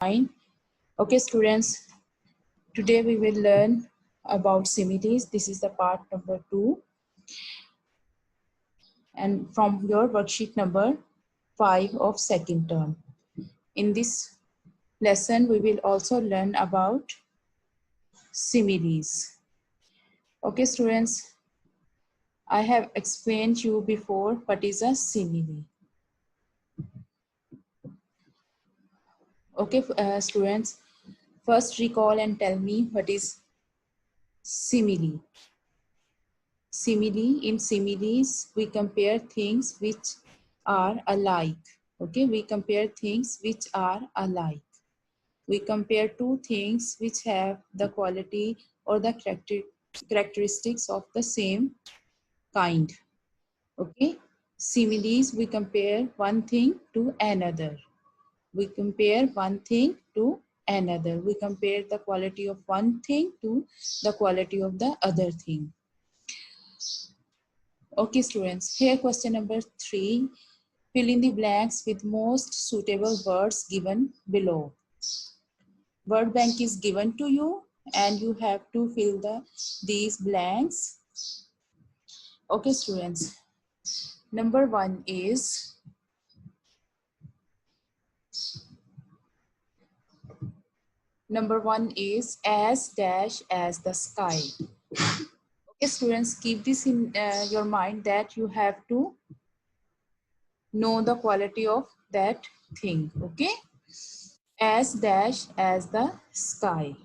Fine. Okay, students, today we will learn about similes. This is the part number 2. And from your worksheet number 5 of second term. In this lesson, we will also learn about similes. Okay, students, I have explained you before what is a simile. Okay, students, first recall and tell me what is simile. Simile, in similes, we compare things which are alike. Okay, we compare things which are alike. We compare two things which have the quality or the characteristics of the same kind. Okay, similes, we compare one thing to another. We compare one thing to another. We compare the quality of one thing to the quality of the other thing. Okay, students, here question number 3. Fill in the blanks with most suitable words given below. Word bank is given to you and you have to fill these blanks. Okay, students. Number 1 is as dash as the sky. Okay, students, keep this in your mind that you have to know the quality of that thing. Okay, as dash as the sky.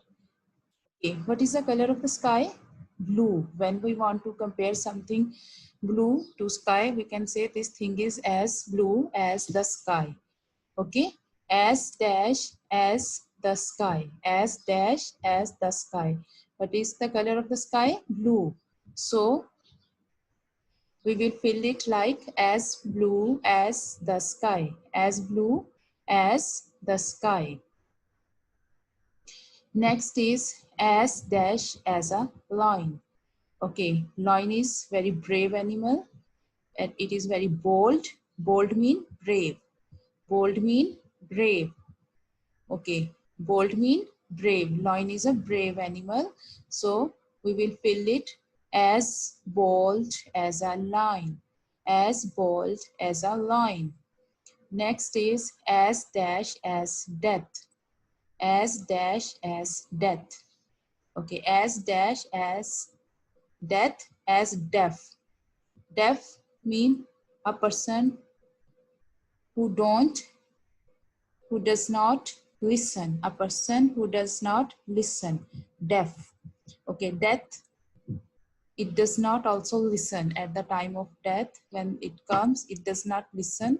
Okay, what is the color of the sky? Blue. When we want to compare something blue to sky, we can say this thing is as blue as the sky. Okay, as dash as the sky. As dash as the sky. What is the color of the sky? Blue. So we will fill it like as blue as the sky. As blue as the sky. Next is as dash as a lion. Okay, lion is very brave animal and it is very bold. Bold mean brave. Bold mean brave. Okay, bold mean brave. Lion is a brave animal. So we will fill it as bold as a lion. As bold as a lion. Next is as dash as death. As dash as death. Okay, as dash as death as deaf. Deaf mean a person who does not listen. A person who does not listen. Deaf. Okay, death. It does not also listen at the time of death. When it comes, it does not listen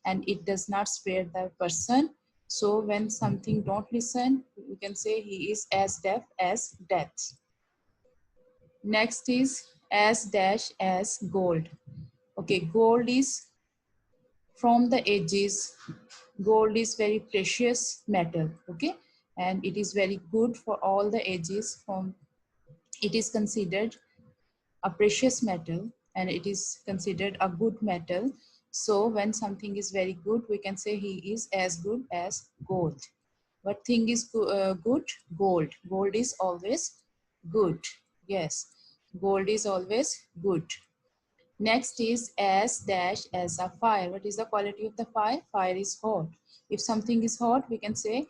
and it does not spare the person. So when something don't listen, we can say he is as deaf as death. Next is as dash as gold. Okay, gold is from the edges. Gold is very precious metal. Okay, and it is very good for all the edges. It is considered a precious metal and it is considered a good metal. So when something is very good, we can say he is as good as gold. What thing is good? Gold. Gold is always good. Yes, gold is always good. Next is as dash as a fire. What is the quality of the fire? Fire is hot. If something is hot, we can say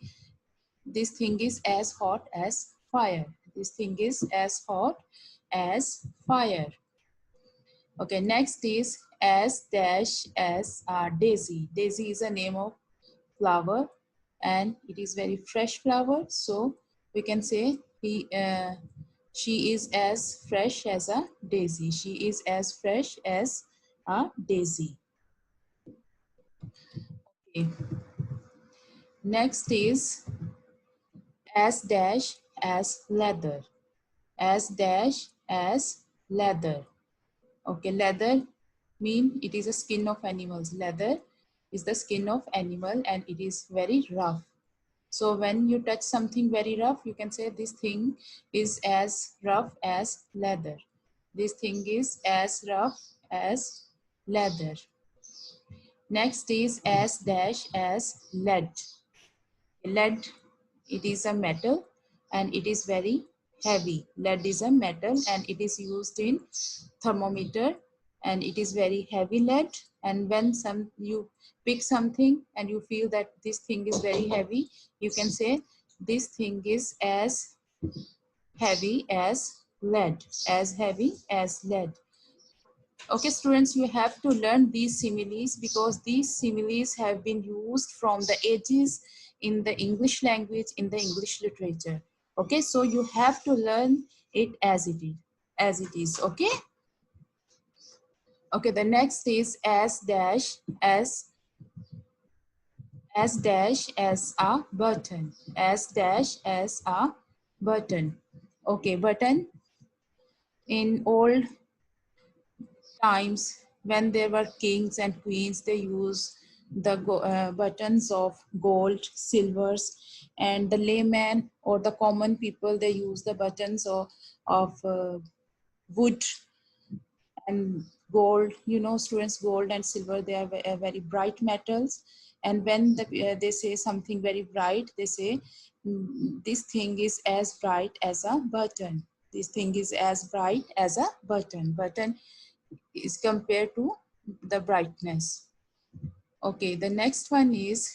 this thing is as hot as fire. This thing is as hot as fire. Okay, next is as dash as a daisy. Daisy is a name of flower and it is very fresh flower. So we can say she is as fresh as a daisy. She is as fresh as a daisy. Okay. Next is as dash as leather. As dash as leather. Okay, leather mean it is a skin of animals. Leather is the skin of animal and it is very rough. So when you touch something very rough, you can say this thing is as rough as leather. This thing is as rough as leather. Next is as dash as lead. Lead, it is a metal and it is very heavy. Lead is a metal and it is used in thermometer and it is very heavy lead. And when you pick something and you feel that this thing is very heavy, you can say this thing is as heavy as lead, as heavy as lead. Okay, students, you have to learn these similes because these similes have been used from the ages in the English language, in the English literature. Okay, so you have to learn it as it is, okay? Okay, the next is as dash, as dash as a button, as dash as a button. Okay, button in old times when there were kings and queens, they used the buttons of gold, silvers, and the layman or the common people, they use the buttons of wood and gold. You know, students, gold and silver, they are very bright metals. And when they say something very bright, they say, this thing is as bright as a button. This thing is as bright as a button. Button is compared to the brightness. Okay, the next one is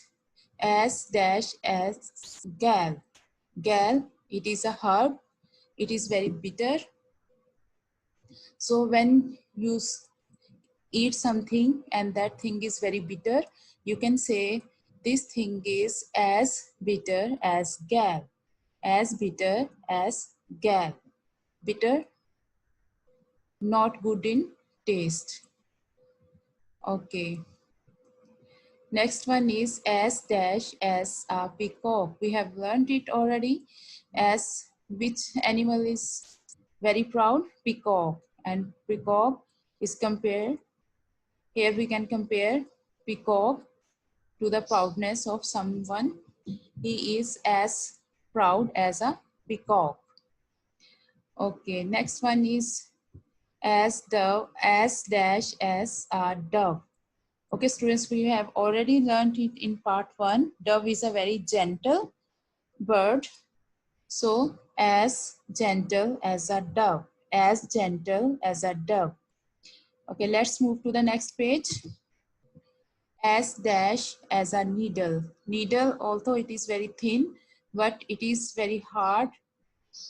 as dash as gal. Gal, it is a herb. It is very bitter. So when you eat something and that thing is very bitter, you can say this thing is as bitter as gal. As bitter as gal. Bitter, not good in taste. Okay. Next one is as dash as a peacock. We have learned it already. As which animal is very proud? Peacock. And peacock is compared, here we can compare peacock to the proudness of someone. He is as proud as a peacock. Okay, next one is as dove, as dash as a dove. Okay, students, we have already learned it in part 1. Dove is a very gentle bird. So, as gentle as a dove. As gentle as a dove. Okay, let's move to the next page. As dash as a needle. Needle, although it is very thin, but it is very hard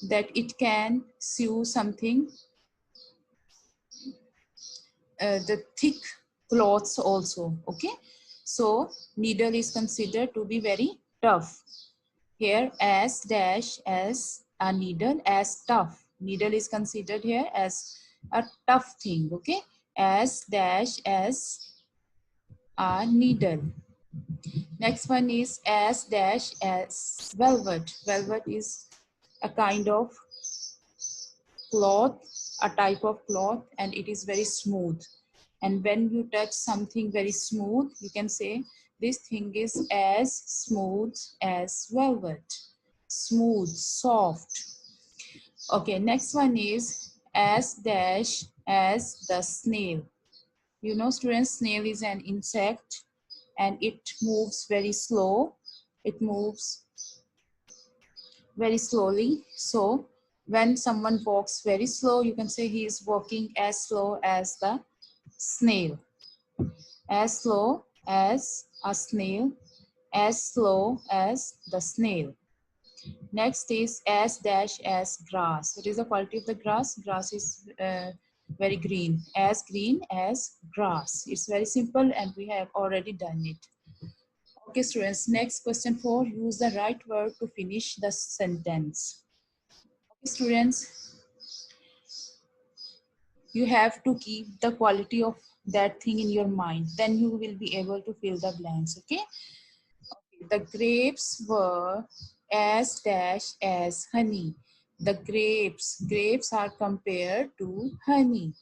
that it can sew something. The thick cloths also, okay? So needle is considered to be very tough. Here as dash as a needle, as tough. Needle is considered here as a tough thing, okay? As dash as a needle. Next one is as dash as velvet. Velvet is a kind of cloth, a type of cloth, and it is very smooth. And when you touch something very smooth, you can say this thing is as smooth as velvet. Smooth, soft. Okay, next one is as dash as the snail. You know, students, snail is an insect and it moves very slow. It moves very slowly. So when someone walks very slow, you can say he is walking as slow as the snail. As slow as a snail, as slow as the snail. Next is as dash as grass. What is the quality of the grass? Grass is very green as grass. It's very simple and we have already done it. Okay, students, next question 4, use the right word to finish the sentence. Okay, students, you have to keep the quality of that thing in your mind. Then you will be able to fill the blanks, okay? The grapes were as dash as honey. The grapes are compared to honey.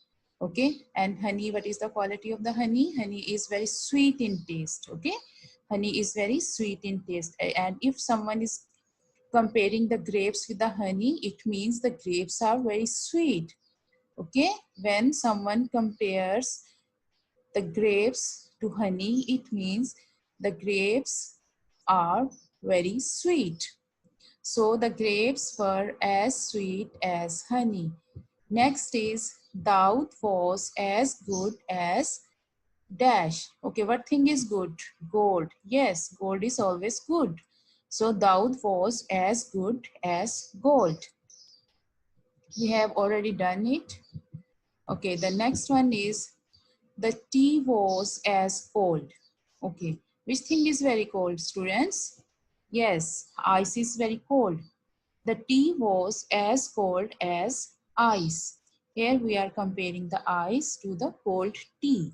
Okay, and honey, what is the quality of the honey? Honey is very sweet in taste. Okay, honey is very sweet in taste. And if someone is comparing the grapes with the honey, it means the grapes are very sweet. Okay, when someone compares the grapes to honey, it means the grapes are very sweet. So the grapes were as sweet as honey. Next is Daud was as good as dash. Okay, what thing is good? Gold. Yes, gold is always good. So Daud was as good as gold. We have already done it. Okay, the next one is the tea was as cold. Okay, which thing is very cold, students? Yes, ice is very cold. The tea was as cold as ice. Here we are comparing the ice to the cold tea.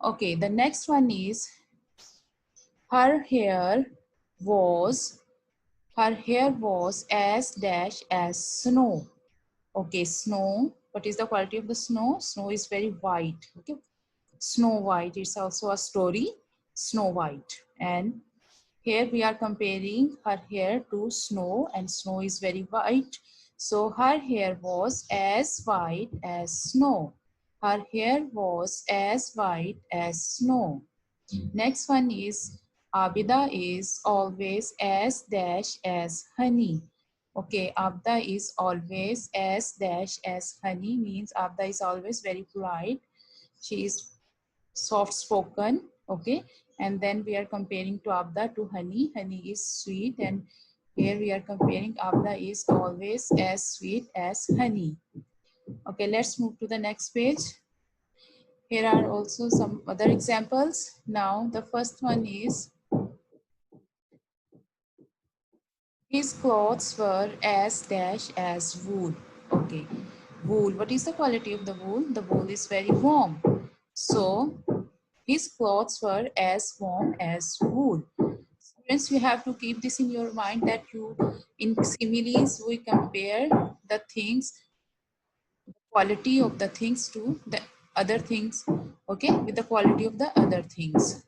Okay, the next one is her hair was her hair was as dash as snow. Okay, snow. What is the quality of the snow? Snow is very white. Okay, Snow White. It's also a story, Snow White. And here we are comparing her hair to snow, and snow is very white. So her hair was as white as snow. Her hair was as white as snow. Next one is Abida is always as dash as honey. Okay, Abda is always as dash as honey means Abda is always very polite. She is soft spoken. Okay, and then we are comparing to Abda to honey. Honey is sweet, and here we are comparing Abda is always as sweet as honey. Okay, let's move to the next page. Here are also some other examples. Now the first one is his clothes were as dash as wool. Okay, wool. What is the quality of the wool? The wool is very warm. So his clothes were as warm as wool. Students, you have to keep this in your mind that you, in similes, we compare the things, quality of the things to the other things, okay, with the quality of the other things.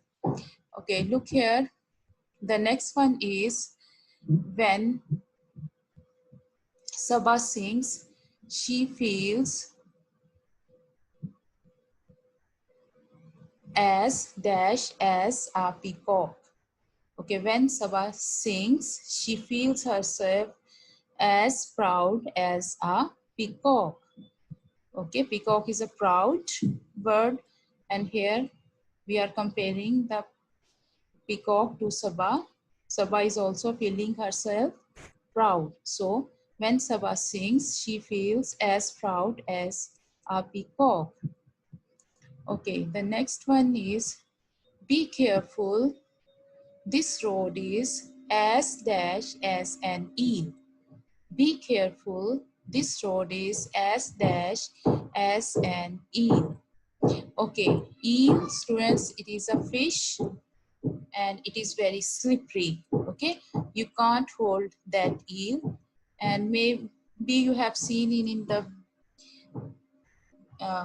Okay, look here. The next one is when Sabah sings, she feels as dash as a peacock. Okay, when Sabah sings, she feels herself as proud as a peacock. Okay, peacock is a proud bird, and here we are comparing the peacock to Sabah. Sabah is also feeling herself proud. So when Sabah sings, she feels as proud as a peacock. Okay, the next one is be careful. This road is as dash as an eel. Be careful. This road is as dash as an eel. Okay, eel, students, it is a fish and it is very slippery. Okay, you can't hold that eel, and maybe you have seen in the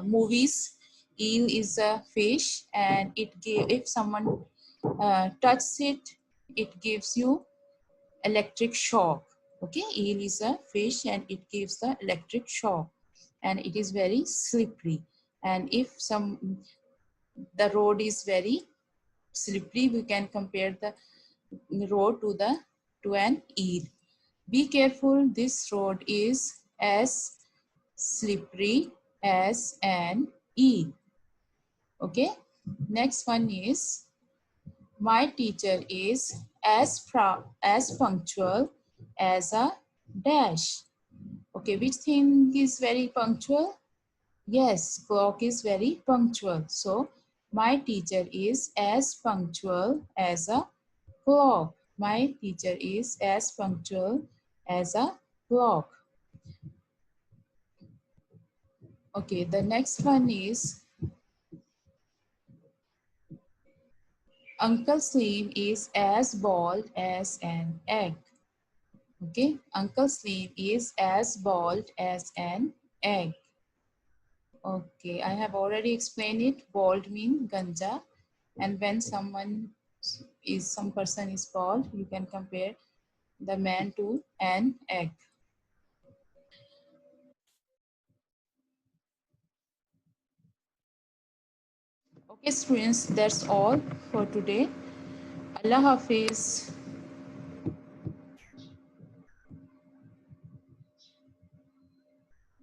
movies, eel is a fish and if someone touches it, it gives you electric shock. Okay, eel is a fish and it gives the electric shock, and it is very slippery. And if the road is very slippery, we can compare the road to an eel. Be careful, this road is as slippery as an eel. Okay, next one is my teacher is as punctual as a dash. Okay, which thing is very punctual? Yes, clock is very punctual. So my teacher is as punctual as a clock. My teacher is as punctual as a clock. Okay, the next one is Uncle Slim is as bald as an egg. Okay, Uncle Slim is as bald as an egg. Okay, I have already explained it. Bald means ganja, and when some person is bald, you can compare the man to an egg. Okay, students, that's all for today. Allah Hafiz.